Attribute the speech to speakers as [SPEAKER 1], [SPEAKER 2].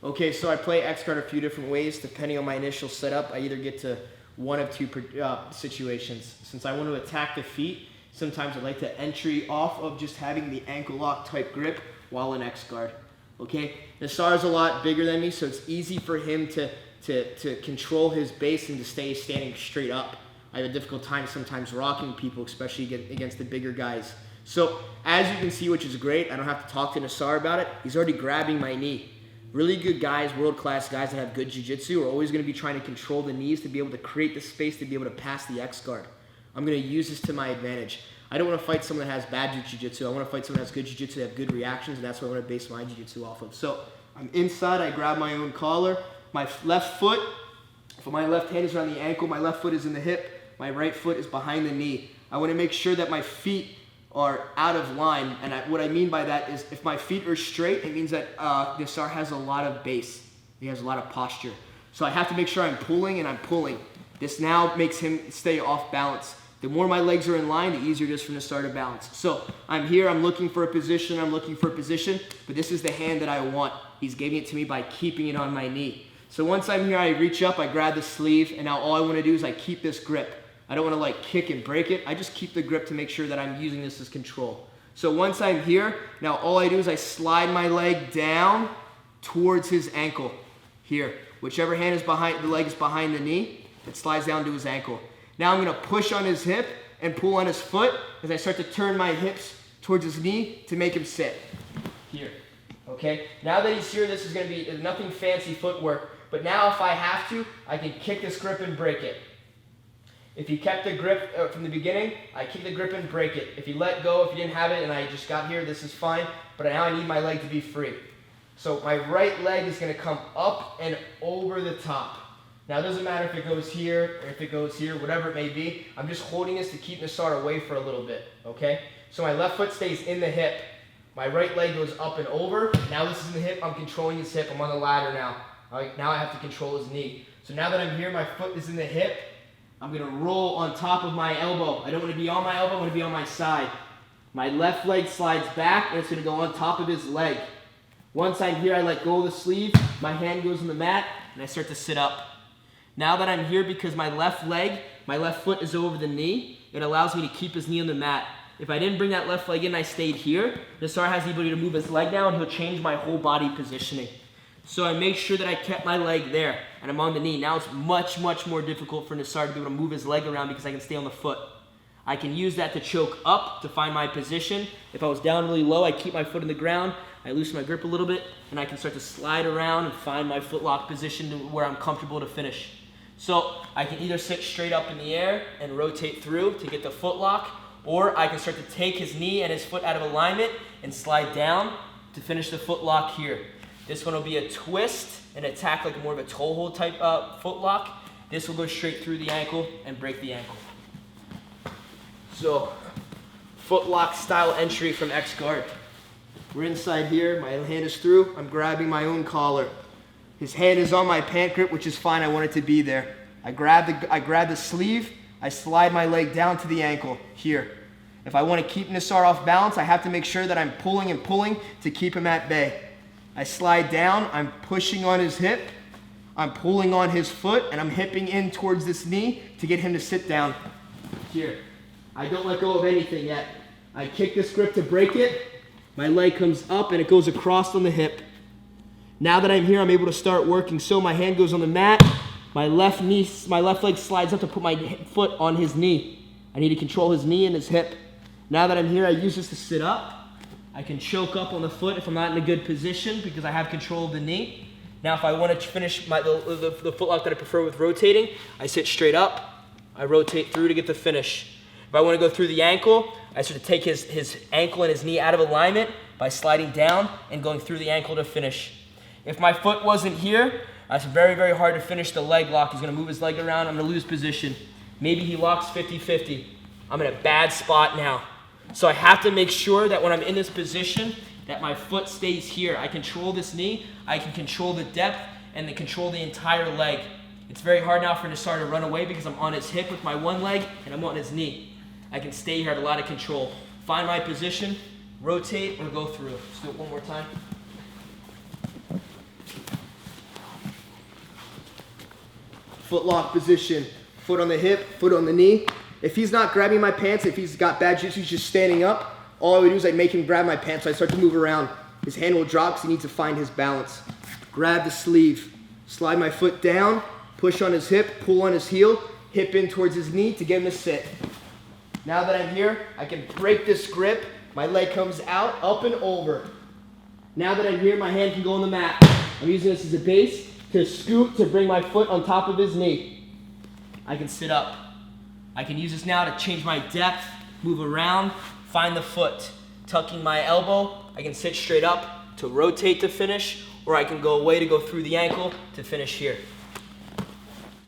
[SPEAKER 1] Okay, so I play X guard a few different ways depending on my initial setup. I either get to one of two situations. Since I want to attack the feet, sometimes I like to entry off of just having the ankle lock type grip while in X guard. Okay, Nassar's a lot bigger than me, so it's easy for him to control his base and to stay standing straight up. I have a difficult time sometimes rocking people, especially against the bigger guys. So as you can see, which is great, I don't have to talk to Nassar about it. He's already grabbing my knee. Really good guys, world-class guys that have good jiu-jitsu are always going to be trying to control the knees to be able to create the space to be able to pass the X guard. I'm going to use this to my advantage. I don't want to fight someone that has bad jiu-jitsu. I want to fight someone that has good jiu-jitsu, that have good reactions, and that's what I want to base my jiu-jitsu off of. So I'm inside, I grab my own collar. My left foot, my left hand is around the ankle, my left foot is in the hip, my right foot is behind the knee. I want to make sure that my feet are out of line, and what I mean by that is if my feet are straight, it means that Nassar has a lot of base. He has a lot of posture. So I have to make sure I'm pulling and I'm pulling. This now makes him stay off balance. The more my legs are in line, the easier it is for Nassar to balance. So I'm here, I'm looking for a position, but this is the hand that I want. He's giving it to me by keeping it on my knee. So once I'm here, I reach up, I grab the sleeve, and now all I want to do is I keep this grip. I don't want to like kick and break it. I just keep the grip to make sure that I'm using this as control. So once I'm here, now all I do is I slide my leg down towards his ankle here. Whichever hand is behind, the leg is behind the knee, it slides down to his ankle. Now I'm going to push on his hip and pull on his foot as I start to turn my hips towards his knee to make him sit here. Okay, now that he's here, this is going to be nothing fancy footwork, but now if I have to, I can kick this grip and break it. If you kept the grip from the beginning, I kick the grip and break it. If you let go, if you didn't have it and I just got here, this is fine, but now I need my leg to be free. So my right leg is going to come up and over the top. Now it doesn't matter if it goes here or if it goes here, whatever it may be. I'm just holding this to keep Nassar away for a little bit, okay? So my left foot stays in the hip. My right leg goes up and over. Now this is in the hip. I'm controlling his hip. I'm on the ladder now. All right, now I have to control his knee. So now that I'm here, my foot is in the hip. I'm going to roll on top of my elbow. I don't want to be on my elbow. I want to be on my side. My left leg slides back, and it's going to go on top of his leg. Once I'm here, I let go of the sleeve. My hand goes on the mat, and I start to sit up. Now that I'm here, because my left foot is over the knee, it allows me to keep his knee on the mat. If I didn't bring that left leg in, I stayed here, Nassar has the ability to move his leg down, he'll change my whole body positioning. So I make sure that I kept my leg there, and I'm on the knee. Now it's much, much more difficult for Nassar to be able to move his leg around because I can stay on the foot. I can use that to choke up to find my position. If I was down really low, I keep my foot in the ground, I loosen my grip a little bit, and I can start to slide around and find my foot lock position to where I'm comfortable to finish. So I can either sit straight up in the air and rotate through to get the foot lock, or I can start to take his knee and his foot out of alignment and slide down to finish the foot lock here. This one will be a twist and attack like more of a toe hold type foot lock. This will go straight through the ankle and break the ankle. So, foot lock style entry from X guard. We're inside here, my hand is through, I'm grabbing my own collar. His hand is on my pant grip, which is fine, I want it to be there. I grab the sleeve, I slide my leg down to the ankle, here. If I want to keep Nassar off balance, I have to make sure that I'm pulling and pulling to keep him at bay. I slide down, I'm pushing on his hip, I'm pulling on his foot, and I'm hipping in towards this knee to get him to sit down, here. I don't let go of anything yet. I kick this grip to break it, my leg comes up and it goes across on the hip. Now that I'm here, I'm able to start working. So my hand goes on the mat, my left leg slides up to put my foot on his knee. I need to control his knee and his hip. Now that I'm here, I use this to sit up. I can choke up on the foot if I'm not in a good position because I have control of the knee. Now if I want to finish the foot lock that I prefer with rotating, I sit straight up, I rotate through to get the finish. If I want to go through the ankle, I sort of take his ankle and his knee out of alignment by sliding down and going through the ankle to finish. If my foot wasn't here, it's very, very hard to finish the leg lock. He's going to move his leg around. I'm going to lose position. Maybe he locks 50-50. I'm in a bad spot now. So I have to make sure that when I'm in this position, that my foot stays here. I control this knee. I can control the depth and then control the entire leg. It's very hard now for Nassar to run away because I'm on his hip with my one leg and I'm on his knee. I can stay here, I have a lot of control. Find my position, rotate, or go through. Let's do it one more time. foot lock position, foot on the hip, foot on the knee. If he's not grabbing my pants, if he's got bad jiu-jitsu, he's just standing up, all I would do is I'd make him grab my pants, so I start to move around. His hand will drop because he needs to find his balance. Grab the sleeve, slide my foot down, push on his hip, pull on his heel, hip in towards his knee to get him to sit. Now that I'm here, I can break this grip, my leg comes out, up and over. Now that I'm here, my hand can go on the mat. I'm using this as a base to scoot to bring my foot on top of his knee. I can sit up. I can use this now to change my depth, move around, find the foot. Tucking my elbow, I can sit straight up to rotate to finish, or I can go away to go through the ankle to finish here.